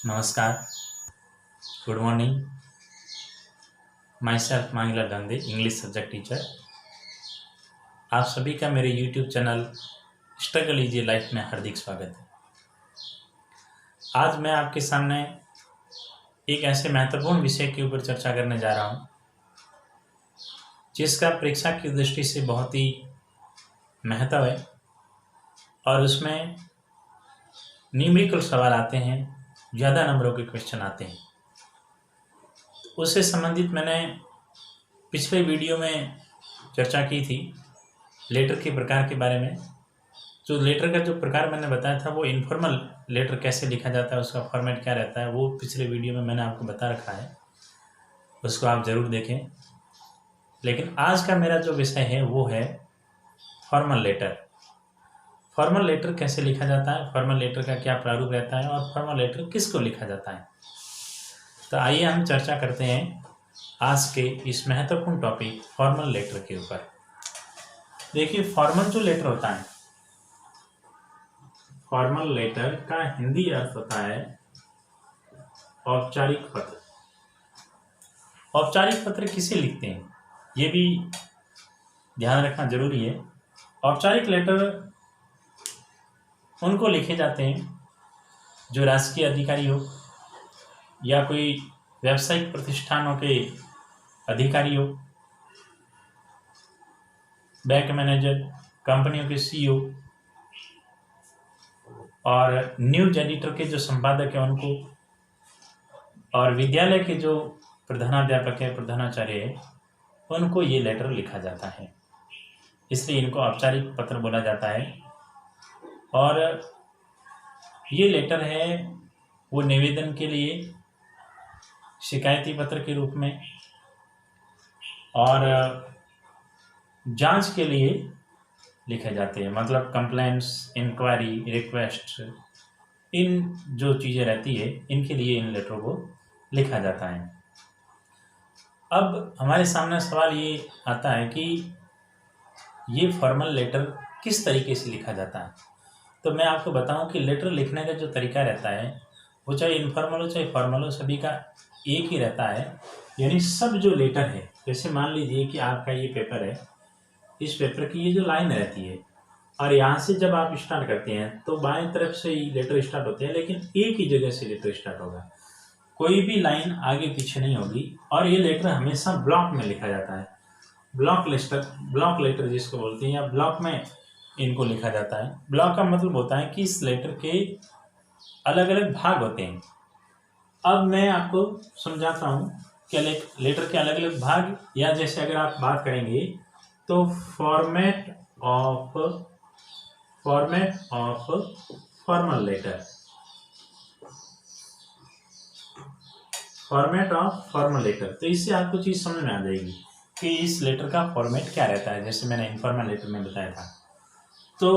नमस्कार, good morning. My self मांगला Gandhi, English subject teacher. आप सभी का मेरे YouTube channel struggle easy life में हार्दिक स्वागत है। आज मैं आपके सामने एक ऐसे महत्वपूर्ण विषय के ऊपर चर्चा करने जा रहा हूँ जिसका परीक्षा की दृष्टि से बहुत ही महत्व है और उसमें न्यूमेरिकल सवाल आते हैं, ज़्यादा नंबरों के क्वेश्चन आते हैं। उससे संबंधित मैंने पिछले वीडियो में चर्चा की थी लेटर के प्रकार के बारे में। जो लेटर का जो प्रकार मैंने बताया था वो इनफॉर्मल लेटर कैसे लिखा जाता है, उसका फॉर्मेट क्या रहता है, वो पिछले वीडियो में मैंने आपको बता रखा है, उसको आप ज़रूर देखें। लेकिन आज का मेरा जो विषय है वो है फॉर्मल लेटर। फॉर्मल लेटर कैसे लिखा जाता है, फॉर्मल लेटर का क्या प्रारूप रहता है और फॉर्मल लेटर किसको लिखा जाता है। तो आइए हम चर्चा करते हैं आज के इस महत्वपूर्ण टॉपिक फॉर्मल लेटर के ऊपर। देखिए, फॉर्मल जो लेटर होता है, फॉर्मल लेटर का हिंदी अर्थ होता है औपचारिक पत्र। औपचारिक पत्र किसे लिखते हैं ये भी ध्यान रखना जरूरी है। औपचारिक लेटर उनको लिखे जाते हैं जो राजकीय अधिकारी हो या कोई व्यावसायिक प्रतिष्ठानों के अधिकारी हो, बैंक मैनेजर, कंपनियों के सीईओ और न्यूज एडिटर के जो संपादक हैं उनको, और विद्यालय के जो प्रधानाध्यापक है, प्रधानाचार्य है, उनको ये लेटर लिखा जाता है। इसलिए इनको औपचारिक पत्र बोला जाता है। और ये लेटर है वो निवेदन के लिए, शिकायती पत्र के रूप में और जांच के लिए लिखे जाते हैं। मतलब कंप्लेंट्स, इंक्वायरी, रिक्वेस्ट, इन जो चीज़ें रहती है इनके लिए इन लेटरों को लिखा जाता है। अब हमारे सामने सवाल ये आता है कि ये फॉर्मल लेटर किस तरीके से लिखा जाता है। तो मैं आपको बताऊं कि लेटर लिखने का जो तरीका रहता है वो चाहे इनफॉर्मल हो चाहे फॉर्मल हो, सभी का एक ही रहता है। यानी सब जो लेटर है, जैसे मान लीजिए कि आपका ये पेपर है, इस पेपर की ये जो लाइन रहती है और यहाँ से जब आप स्टार्ट करते हैं तो बाएं तरफ से ही लेटर स्टार्ट होते हैं, लेकिन एक ही जगह से लेटर स्टार्ट होगा, कोई भी लाइन आगे पीछे नहीं होगी। और ये लेटर हमेशा ब्लॉक में लिखा जाता है। ब्लॉक लेटर जिसको बोलते हैं, या ब्लॉक में इनको लिखा जाता है। ब्लॉक का मतलब होता है कि इस लेटर के अलग अलग भाग होते हैं। अब मैं आपको समझाता हूँ कि लेटर के अलग अलग भाग, या जैसे अगर आप बात करेंगे तो format of formal letter, format of formal letter. तो इससे आपको चीज़ समझ में आ जाएगी कि इस लेटर का फॉर्मेट क्या रहता है, जैसे मैंने इनफॉर्मल लेटर में बताया था। तो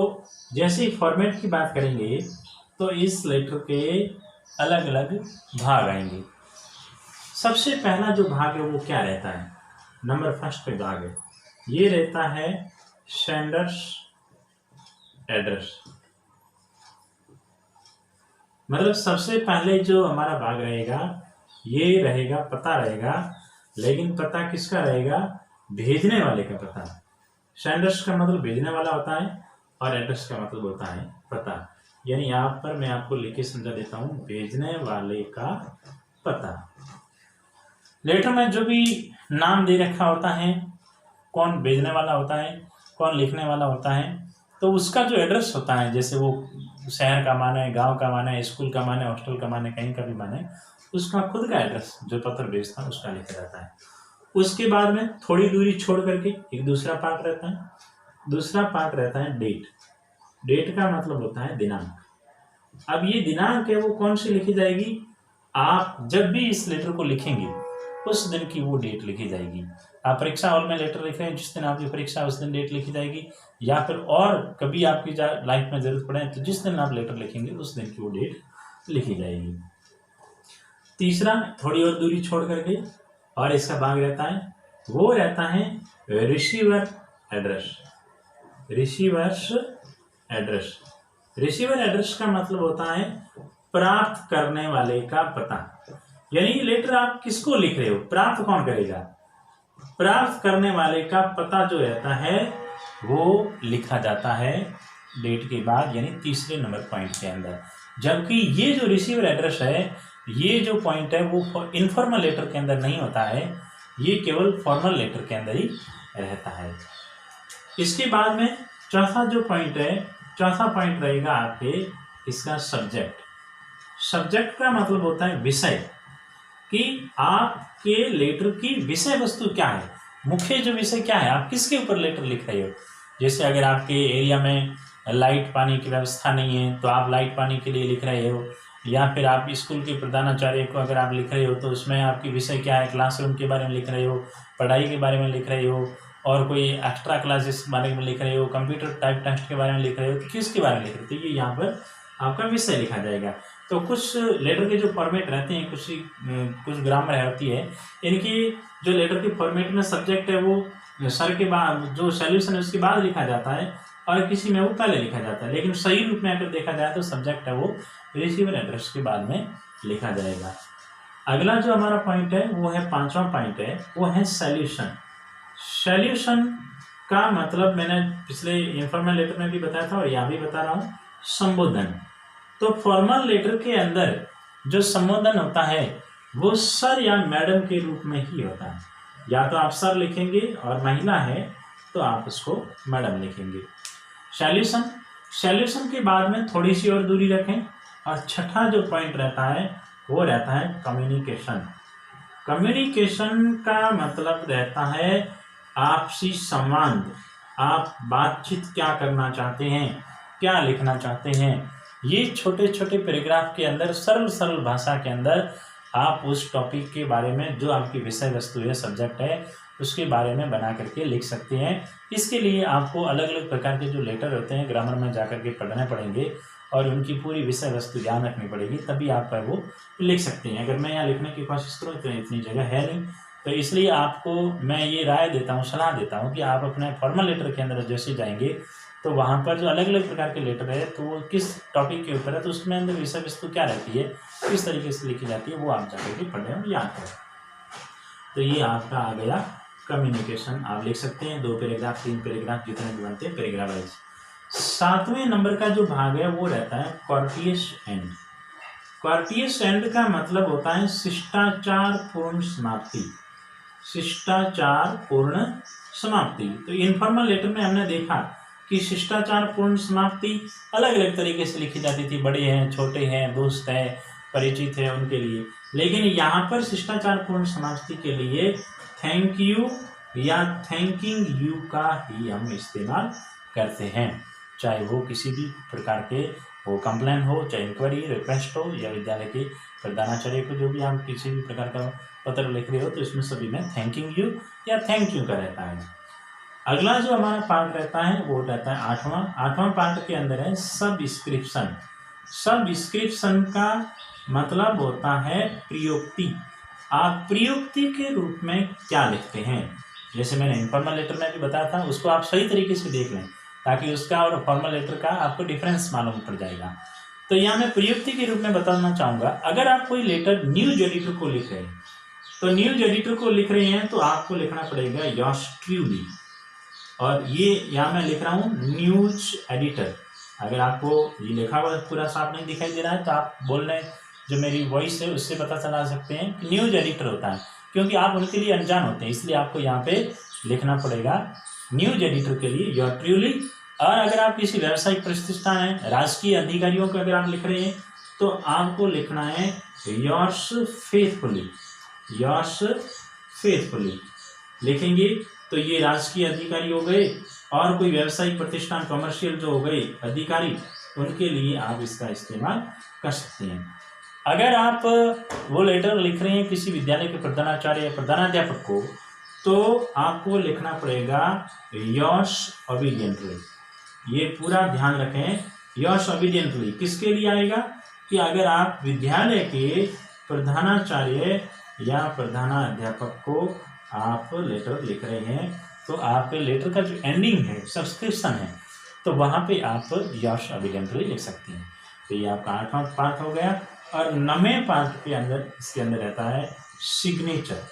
जैसे ही फॉर्मेट की बात करेंगे तो इस लेटर के अलग अलग भाग आएंगे। सबसे पहला जो भाग है वो क्या रहता है, नंबर फर्स्ट पे भाग है, ये रहता है सेंडर्स एड्रेस। मतलब सबसे पहले जो हमारा भाग रहेगा ये रहेगा, पता रहेगा, लेकिन पता किसका रहेगा, भेजने वाले का पता। सेंडर्स का मतलब भेजने वाला होता है और एड्रेस का मतलब होता है पता। यानी यहाँ पर मैं आपको लिख के समझा देता हूँ, भेजने वाले का पता। लेटर में जो भी नाम दे रखा होता है, कौन भेजने वाला होता है, कौन लिखने वाला होता है, तो उसका जो एड्रेस होता है, जैसे वो शहर का माने, गांव का माने, स्कूल का माने, हॉस्टल का माने, कहीं का भी माने, उसका खुद का एड्रेस जो पत्र भेजता है उसका लिखा जाता है। उसके बाद में थोड़ी दूरी छोड़ करके एक दूसरा पार्ट रहता है। दूसरा पार्ट रहता है डेट। डेट का मतलब होता है दिनांक। अब ये दिनांक है वो कौन सी लिखी जाएगी, आप जब भी इस लेटर को लिखेंगे उस दिन की वो डेट लिखी जाएगी। आप परीक्षा हॉल में लेटर लिख रहे हैं, जिस दिन आपकी परीक्षा उस दिन डेट लिखी जाएगी, या फिर और कभी आपकी लाइफ में जरूरत पड़े तो जिस दिन आप लेटर लिखेंगे उस दिन की वो डेट लिखी जाएगी। तीसरा, थोड़ी और दूरी छोड़ करके और इसका भाग रहता है, वो रहता है रिसीवर एड्रेस। रिसीवर एड्रेस का मतलब होता है प्राप्त करने वाले का पता। यानी ये लेटर आप किसको लिख रहे हो, प्राप्त कौन करेगा, प्राप्त करने वाले का पता जो रहता है वो लिखा जाता है डेट के बाद, यानी तीसरे नंबर पॉइंट के अंदर। जबकि ये जो रिसीवर एड्रेस है, ये जो पॉइंट है वो इनफॉर्मल लेटर के अंदर नहीं होता है, ये केवल फॉर्मल लेटर के अंदर ही रहता है। इसके बाद में चौथा जो पॉइंट है, चौथा पॉइंट रहेगा आपके इसका सब्जेक्ट। सब्जेक्ट का मतलब होता है विषय, कि आपके लेटर की विषय वस्तु क्या है, मुख्य जो विषय क्या है, आप किसके ऊपर लेटर लिख रहे हो। जैसे अगर आपके एरिया में लाइट पानी की व्यवस्था नहीं है तो आप लाइट पानी के लिए लिख रहे हो, या फिर आप स्कूल के प्रधानाचार्य को अगर आप लिख रहे हो तो उसमें आपकी विषय क्या है, क्लासरूम के बारे में लिख रहे हो, पढ़ाई के बारे में लिख रहे हो, और कोई एक्स्ट्रा क्लासेस के बारे में लिख रहे हो, कंप्यूटर टाइप टेस्ट के बारे में लिख रहे हो, तो किसके बारे में लिख रहे हो, तो ये यहाँ पर आपका विषय लिखा जाएगा। तो कुछ लेटर के जो फॉर्मेट रहते हैं, कुछ ग्रामर होती है, इनकी जो लेटर के फॉर्मेट में सब्जेक्ट है वो सर के बाद, जो सॉल्यूशन है उसके बाद लिखा जाता है, और किसी में वो पहले लिखा जाता है। लेकिन सही रूप में अगर देखा जाए तो सब्जेक्ट है वो रिसीवर एड्रेस के बाद में लिखा जाएगा। अगला जो हमारा पॉइंट है वो है, पांचवा पॉइंट है, वो है सॉल्यूशन। सॉल्यूशन का मतलब मैंने पिछले इनफॉर्मल लेटर में भी बताया था और यहाँ भी बता रहा हूँ, संबोधन। तो फॉर्मल लेटर के अंदर जो संबोधन होता है वो सर या मैडम के रूप में ही होता है। या तो आप सर लिखेंगे और महिला है तो आप उसको मैडम लिखेंगे। सॉल्यूशन, सॉल्यूशन के बाद में थोड़ी सी और दूरी रखें। और छठा जो पॉइंट रहता है वो रहता है कम्युनिकेशन। कम्युनिकेशन का मतलब रहता है आपसी संवाद, आप बातचीत क्या करना चाहते हैं, क्या लिखना चाहते हैं। ये छोटे छोटे पैराग्राफ के अंदर सरल सरल भाषा के अंदर आप उस टॉपिक के बारे में, जो आपकी विषय वस्तु है, सब्जेक्ट है, उसके बारे में बना करके लिख सकते हैं। इसके लिए आपको अलग अलग प्रकार के जो लेटर होते हैं ग्रामर में जा करके पढ़ने पड़ेंगे और उनकी पूरी विषय वस्तु ध्यान रखनी पड़ेगी, तभी आप वो लिख सकते हैं। अगर मैं यहाँ लिखने की कोशिश करूँ तो इतनी जगह है नहीं, तो इसलिए आपको मैं ये राय देता हूँ, सलाह देता हूँ कि आप अपने फॉर्मल लेटर के अंदर जैसे जाएंगे तो वहाँ पर जो अलग अलग प्रकार के लेटर है तो वो किस टॉपिक के ऊपर है, तो उसमें अंदर विषय वस्तु क्या रहती है, किस तरीके से लिखी जाती है, वो आप जाकर के पढ़ें और याद करें। तो ये आपका आ गया कम्युनिकेशन। आप लिख सकते हैं 2 पैराग्राफ, 3 पैराग्राफ, जितने भी बनते हैं पैराग्राफ वाइज। 7वें नंबर का जो भाग है वो रहता है कॉर्टियस एंड। कॉर्टियस एंड का मतलब होता है शिष्टाचार पूर्ण समाप्ति। शिष्टाचार पूर्ण समाप्ति। तो इनफॉर्मल लेटर में हमने देखा कि शिष्टाचार पूर्ण समाप्ति अलग अलग तरीके से लिखी जाती थी, बड़े हैं, छोटे हैं, दोस्त हैं, परिचित हैं, उनके लिए। लेकिन यहाँ पर शिष्टाचार पूर्ण समाप्ति के लिए थैंक यू या थैंकिंग यू का ही हम इस्तेमाल करते हैं, चाहे वो किसी भी प्रकार के वो कंप्लेन हो, चाहे इंक्वायरी रिक्वेस्ट हो, या विद्यालय के प्रधानाचार्य को जो भी आप किसी भी प्रकार का पत्र लिख रहे हो तो इसमें सभी में थैंकिंग यू या थैंक यू का रहता है। अगला जो हमारा पार्ट रहता है वो रहता है 8वां पार्ट के अंदर है सबस्क्रिप्शन। सबस्क्रिप्शन का मतलब होता है प्रयोक्ति। आप प्रयोक्ति के रूप में क्या लिखते हैं, जैसे मैंने इनफॉर्मल लेटर में भी बताया था, उसको आप सही तरीके से देख लें ताकि उसका और फॉर्मल लेटर का आपको डिफरेंस मालूम पड़ जाएगा। तो यहाँ मैं प्रयोक्ति के रूप में बताना चाहूँगा, अगर आप कोई लेटर न्यूज एडिटर को लिख रहे हैं तो न्यूज एडिटर को लिख रहे हैं तो आपको लिखना पड़ेगा योर्स ट्रूली, और ये यहाँ मैं लिख रहा हूँ न्यूज एडिटर। अगर आपको ये लिखा हुआ पूरा साफ नहीं दिखाई दे रहा है तो आप बोल रहे हैं, जो मेरी वॉइस है उससे पता चला सकते हैं कि न्यूज एडिटर होता है, क्योंकि आप उनके लिए अनजान होते हैं, इसलिए आपको यहाँ पे लिखना पड़ेगा न्यूज एडिटर के लिए योर ट्रूली। और अगर आप किसी व्यावसायिक प्रतिष्ठान है, राजकीय अधिकारियों को अगर आप लिख रहे हैं तो आपको लिखना है योर्स फेथफुली। योर्स फेथफुली लिखेंगे तो ये राजकीय अधिकारी हो गए, और कोई व्यावसायिक प्रतिष्ठान कमर्शियल जो हो गए अधिकारी, उनके लिए आप इसका इस्तेमाल कर सकते हैं। अगर आप वो लेटर लिख रहे हैं किसी विद्यालय के प्रधानाचार्य या प्रधानाध्यापक को तो आपको लिखना पड़ेगा योर्स ओबीडियंटली। ये पूरा ध्यान रखें, योर्स ओबीडियंटली किसके लिए आएगा कि अगर आप विद्यालय के प्रधानाचार्य या प्रधानाध्यापक को आप लेटर लिख रहे हैं तो आपके लेटर का जो एंडिंग है सब्सक्रिप्शन है तो वहाँ पे आप योर्स ओबीडियंटली लिख सकते हैं। तो ये आपका 8वां पार्ट हो गया। और 9वें पार्ट के अंदर इसके अंदर रहता है सिग्नेचर।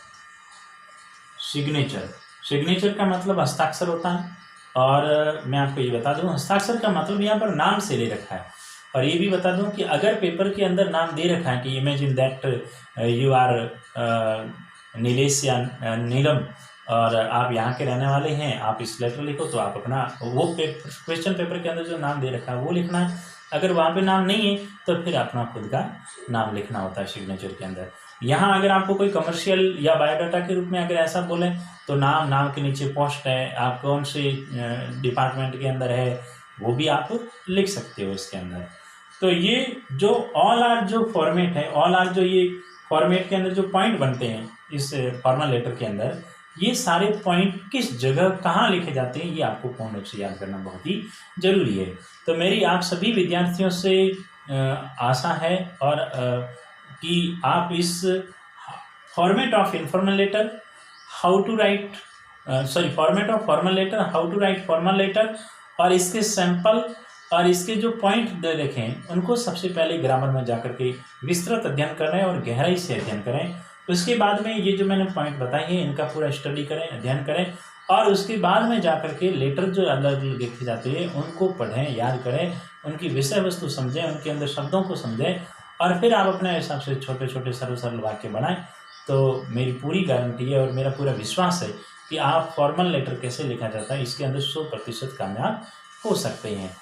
सिग्नेचर सिग्नेचर का मतलब हस्ताक्षर होता है। और मैं आपको ये बता दूं, हस्ताक्षर का मतलब यहाँ पर नाम से ले रखा है। और ये भी बता दूं कि अगर पेपर के अंदर नाम दे रखा है कि imagine that you are Nilesh या नीलम और आप यहाँ के रहने वाले हैं, आप इस लेटर लिखो, तो आप अपना वो क्वेश्चन पेपर के अंदर जो नाम दे रखा है वो लिखना है। अगर वहाँ पे नाम नहीं है तो फिर अपना खुद का नाम लिखना होता है सिग्नेचर के अंदर। यहाँ अगर आपको कोई कमर्शियल या बायोडाटा के रूप में अगर ऐसा बोले तो नाम के नीचे पोस्ट है, आप कौन से डिपार्टमेंट के अंदर है वो भी आप लिख सकते हो इसके अंदर। तो ये जो ऑल आर जो फॉर्मेट है, ऑल आर जो ये फॉर्मेट के अंदर जो पॉइंट बनते हैं इस फॉर्मल लेटर के अंदर, ये सारे पॉइंट किस जगह कहाँ लिखे जाते हैं ये आपको पूर्ण रूप से याद करना बहुत ही जरूरी है। तो मेरी आप सभी विद्यार्थियों से आशा है और कि आप इस format of informal letter, how to write format of formal letter, how to write formal letter और इसके सैंपल और इसके जो पॉइंट दे रखे हैं उनको सबसे पहले ग्रामर में जाकर के विस्तृत अध्ययन करें और गहराई से अध्ययन करें। उसके बाद में ये जो मैंने पॉइंट बताए हैं इनका पूरा स्टडी करें, अध्ययन करें और उसके बाद में जाकर के लेटर जो अलग अलग लिखे जाते हैं उनको पढ़ें, याद करें, उनकी विषय वस्तु समझें, उनके अंदर शब्दों को समझें और फिर आप अपने हिसाब से छोटे छोटे सरल सरल वाक्य बनाएं। तो मेरी पूरी गारंटी है और मेरा पूरा विश्वास है कि आप फॉर्मल लेटर कैसे लिखा जाता है इसके अंदर 100% कामयाब हो सकते हैं।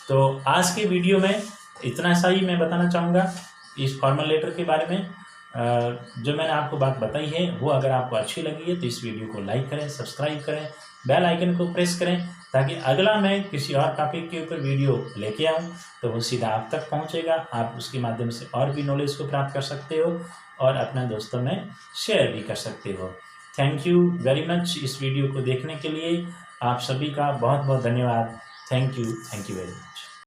तो आज के वीडियो में इतना सा ही मैं बताना चाहूँगा इस फॉर्मल लेटर के बारे में। जो मैंने आपको बात बताई है वो अगर आपको अच्छी लगी है तो इस वीडियो को लाइक करें, सब्सक्राइब करें, बेल आइकन को प्रेस करें ताकि अगला मैं किसी और टॉपिक के ऊपर वीडियो लेके आऊँ तो वो सीधा आप तक पहुँचेगा। आप उसके माध्यम से और भी नॉलेज को प्राप्त कर सकते हो और अपने दोस्तों में शेयर भी कर सकते हो। थैंक यू वेरी मच इस वीडियो को देखने के लिए। आप सभी का बहुत बहुत धन्यवाद। Thank you very much.